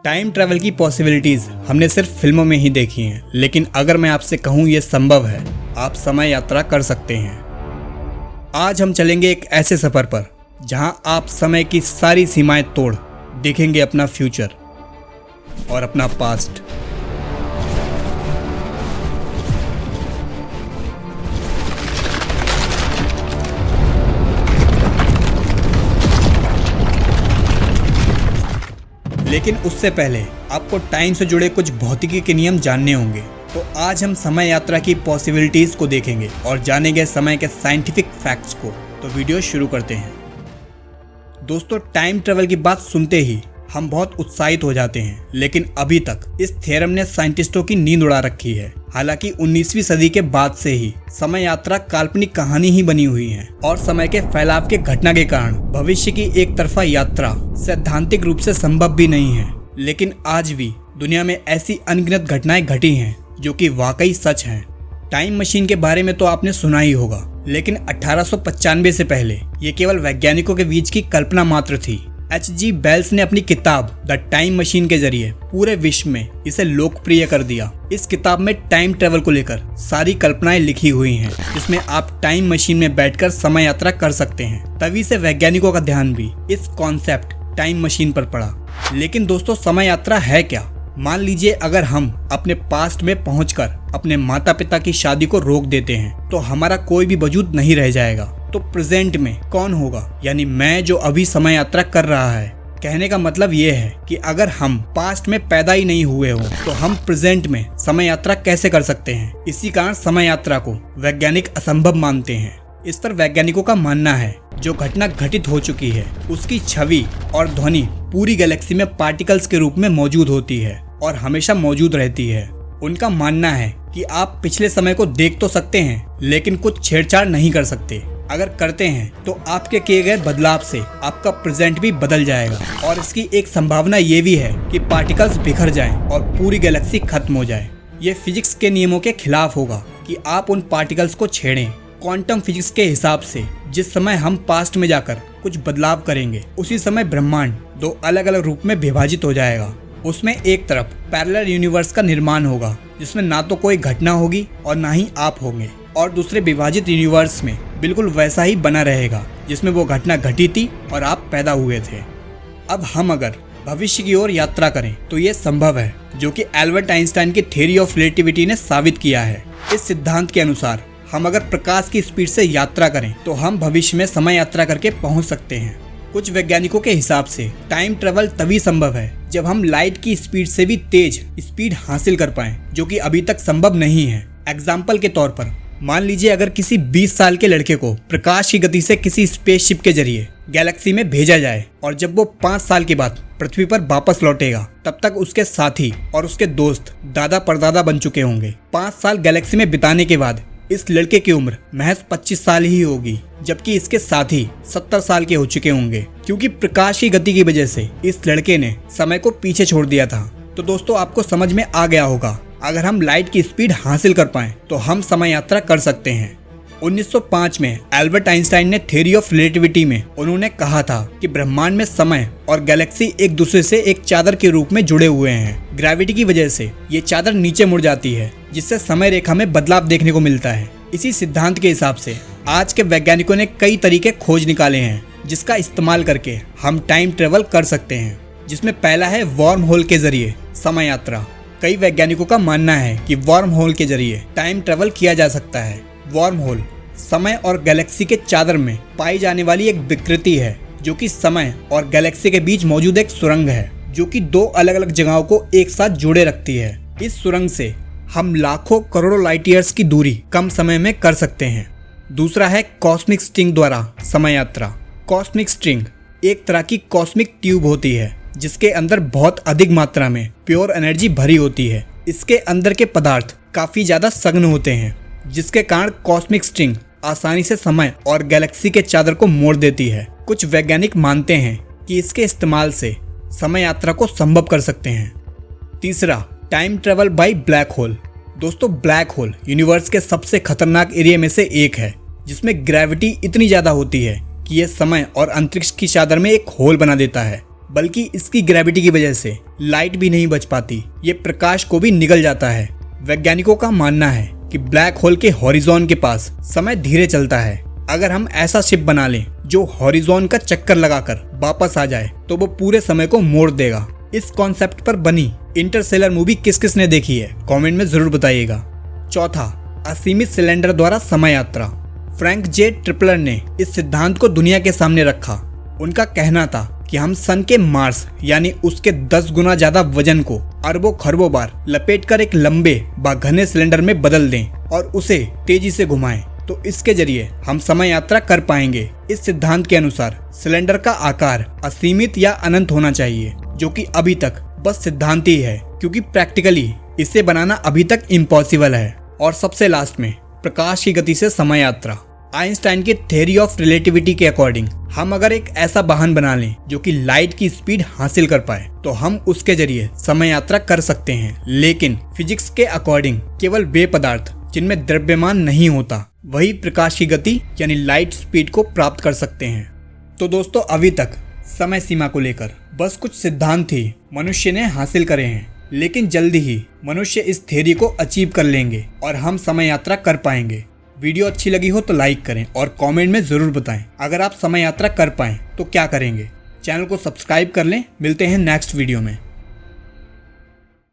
Time travel की possibilities हमने सिर्फ फिल्मों में ही देखी हैं, लेकिन अगर मैं आपसे कहूँ ये संभव है, आप समय यात्रा कर सकते हैं। आज हम चलेंगे एक ऐसे सफर पर जहां आप समय की सारी सीमाएं तोड़ देखेंगे अपना फ्यूचर और अपना पास्ट। लेकिन उससे पहले आपको टाइम से जुड़े कुछ भौतिकी के नियम जानने होंगे। तो आज हम समय यात्रा की पॉसिबिलिटीज को देखेंगे और जानेंगे समय के साइंटिफिक फैक्ट्स को। तो वीडियो शुरू करते हैं। दोस्तों, टाइम ट्रेवल की बात सुनते ही हम बहुत उत्साहित हो जाते हैं, लेकिन अभी तक इस थ्योरम ने साइंटिस्टों की नींद उड़ा रखी है। हालांकि 19वीं सदी के बाद से ही समय यात्रा काल्पनिक कहानी ही बनी हुई है और समय के फैलाव के घटना के कारण भविष्य की एक तरफा यात्रा सैद्धांतिक रूप से संभव भी नहीं है। लेकिन आज भी दुनिया में ऐसी अनगिनत घटनाएं घटी हैं जो कि वाकई सच हैं। टाइम मशीन के बारे में तो आपने सुना ही होगा, लेकिन 1895 से पहले ये केवल वैज्ञानिकों के बीच की कल्पना मात्र थी। H.G. वेल्स ने अपनी किताब द टाइम मशीन के जरिए पूरे विश्व में इसे लोकप्रिय कर दिया। इस किताब में टाइम ट्रेवल को लेकर सारी कल्पनाएं लिखी हुई हैं, जिसमें आप टाइम मशीन में बैठकर समय यात्रा कर सकते हैं। तभी से वैज्ञानिकों का ध्यान भी इस कॉन्सेप्ट टाइम मशीन पर पड़ा। लेकिन दोस्तों, समय यात्रा है क्या? मान लीजिए अगर हम अपने पास्ट में पहुंचकर अपने माता पिता की शादी को रोक देते हैं तो हमारा कोई भी वजूद नहीं रह जाएगा। तो प्रेजेंट में कौन होगा? यानी मैं जो अभी समय यात्रा कर रहा है। कहने का मतलब ये है कि अगर हम पास्ट में पैदा ही नहीं हुए हो तो हम प्रेजेंट में समय यात्रा कैसे कर सकते हैं? इसी कारण समय यात्रा को वैज्ञानिक असंभव मानते हैं। इस पर वैज्ञानिकों का मानना है जो घटना घटित हो चुकी है उसकी छवि और ध्वनि पूरी गैलेक्सी में पार्टिकल्स के रूप में मौजूद होती है और हमेशा मौजूद रहती है। उनका मानना है कि आप पिछले समय को देख तो सकते हैं, लेकिन कुछ छेड़छाड़ नहीं कर सकते। अगर करते हैं तो आपके किए गए बदलाव से आपका प्रेजेंट भी बदल जाएगा और इसकी एक संभावना ये भी है कि पार्टिकल्स बिखर जाएं और पूरी गैलेक्सी खत्म हो जाए। ये फिजिक्स के नियमों के खिलाफ होगा कि आप उन पार्टिकल्स को छेड़ें। क्वांटम फिजिक्स के हिसाब से जिस समय हम पास्ट में जाकर कुछ बदलाव करेंगे, उसी समय ब्रह्मांड दो अलग अलग रूप में विभाजित हो जाएगा। उसमें एक तरफ पैरेलल यूनिवर्स का निर्माण होगा जिसमें ना तो कोई घटना होगी और ना ही आप होंगे, और दूसरे विभाजित यूनिवर्स में बिल्कुल वैसा ही बना रहेगा जिसमें वो घटना घटी थी और आप पैदा हुए थे। अब हम अगर भविष्य की ओर यात्रा करें तो ये संभव है, जो कि एल्बर्ट आइंस्टाइन की थ्योरी ऑफ रिलेटिविटी ने साबित किया है। इस सिद्धांत के अनुसार हम अगर प्रकाश की स्पीड से यात्रा करें तो हम भविष्य में समय यात्रा करके पहुंच सकते हैं। कुछ वैज्ञानिकों के हिसाब से टाइम ट्रेवल तभी संभव है जब हम लाइट की स्पीड से भी तेज स्पीड हासिल कर पाएं, जो कि अभी तक संभव नहीं है। एग्जाम्पल के तौर पर मान लीजिए अगर किसी 20 साल के लड़के को प्रकाश की गति से किसी स्पेसशिप के जरिए गैलेक्सी में भेजा जाए और जब वो 5 साल के बाद पृथ्वी पर वापस लौटेगा, तब तक उसके साथी और उसके दोस्त दादा परदादा बन चुके होंगे। 5 साल गैलेक्सी में बिताने के बाद इस लड़के की उम्र महज 25 साल ही होगी, जबकि इसके साथी 70 साल के हो चुके होंगे, क्योंकि प्रकाश की गति की वजह से इस लड़के ने समय को पीछे छोड़ दिया था। तो दोस्तों, आपको समझ में आ गया होगा, अगर हम लाइट की स्पीड हासिल कर पाएं तो हम समय यात्रा कर सकते हैं। 1905 में एल्बर्ट आइंस्टाइन ने थ्योरी ऑफ रिलेटिविटी में उन्होंने कहा था कि ब्रह्मांड में समय और गैलेक्सी एक दूसरे से एक चादर के रूप में जुड़े हुए हैं। ग्रेविटी की वजह से ये चादर नीचे मुड़ जाती है, जिससे समय रेखा में बदलाव देखने को मिलता है। इसी सिद्धांत के हिसाब से आज के वैज्ञानिकों ने कई तरीके खोज निकाले हैं जिसका इस्तेमाल करके हम टाइम ट्रेवल कर सकते हैं, जिसमें पहला है वार्म होल के जरिए समय यात्रा। कई वैज्ञानिकों का मानना है कि वार्म होल के जरिए टाइम ट्रेवल किया जा सकता है। वार्म होल समय और गैलेक्सी के चादर में पाई जाने वाली एक विकृति है, जो कि समय और गैलेक्सी के बीच मौजूद एक सुरंग है, जो कि दो अलग अलग जगहों को एक साथ जोड़े रखती है। इस सुरंग से हम लाखों करोड़ों लाइट ईयर्स की दूरी कम समय में कर सकते हैं। दूसरा है कॉस्मिक स्ट्रिंग द्वारा समय यात्रा। कॉस्मिक स्ट्रिंग एक तरह की कॉस्मिक ट्यूब होती है जिसके अंदर बहुत अधिक मात्रा में प्योर एनर्जी भरी होती है। इसके अंदर के पदार्थ काफी ज्यादा सघन होते हैं, जिसके कारण कॉस्मिक स्ट्रिंग आसानी से समय और गैलेक्सी के चादर को मोड़ देती है। कुछ वैज्ञानिक मानते हैं कि इसके इस्तेमाल से समय यात्रा को संभव कर सकते हैं। तीसरा, time travel by black hole. दोस्तों, ब्लैक होल यूनिवर्स के सबसे खतरनाक एरिया में से एक है, जिसमें ग्रेविटी इतनी ज्यादा होती है कि यह समय और अंतरिक्ष की चादर में एक होल बना देता है। बल्कि इसकी ग्रेविटी की वजह से लाइट भी नहीं बच पाती, ये प्रकाश को भी निगल जाता है। वैज्ञानिकों का मानना है कि ब्लैक होल के हॉरिजॉन के पास समय धीरे चलता है। अगर हम ऐसा शिप बना लें जो हॉरिजॉन का चक्कर लगाकर वापस आ जाए तो वो पूरे समय को मोड़ देगा। इस कॉन्सेप्ट पर बनी इंटरस्टेलर मूवी किस किस ने देखी है, कमेंट में जरूर बताइएगा। चौथा, असीमित सिलेंडर द्वारा समय यात्रा। फ्रैंक जे ट्रिपलर ने इस सिद्धांत को दुनिया के सामने रखा। उनका कहना था कि हम सन के मार्स यानी उसके 10 गुना ज्यादा वजन को अरबों खरबों बार लपेटकर एक लंबे व घने सिलेंडर में बदल दें और उसे तेजी से घुमाएं, तो इसके जरिए हम समय यात्रा कर पाएंगे। इस सिद्धांत के अनुसार सिलेंडर का आकार असीमित या अनंत होना चाहिए, जो कि अभी तक बस सिद्धांत ही है, क्योंकि प्रैक्टिकली इसे बनाना अभी तक इम्पॉसिबल है। और सबसे लास्ट में, प्रकाश की गति से समय यात्रा। आइंस्टाइन की थ्योरी ऑफ रिलेटिविटी के अकॉर्डिंग हम अगर एक ऐसा वाहन बना लें जो कि लाइट की स्पीड हासिल कर पाए तो हम उसके जरिए समय यात्रा कर सकते हैं। लेकिन फिजिक्स के अकॉर्डिंग केवल वे पदार्थ जिनमें द्रव्यमान नहीं होता वही प्रकाश की गति यानी लाइट स्पीड को प्राप्त कर सकते हैं। तो दोस्तों, अभी तक समय सीमा को लेकर बस कुछ सिद्धांत ही मनुष्य ने हासिल करे हैं, लेकिन जल्दी ही मनुष्य इस थ्योरी को अचीव कर लेंगे और हम समय यात्रा कर पाएंगे। वीडियो अच्छी लगी हो तो लाइक करें और कमेंट में जरूर बताएं अगर आप समय यात्रा कर पाएं तो क्या करेंगे। चैनल को सब्सक्राइब कर लें। मिलते हैं नेक्स्ट वीडियो में।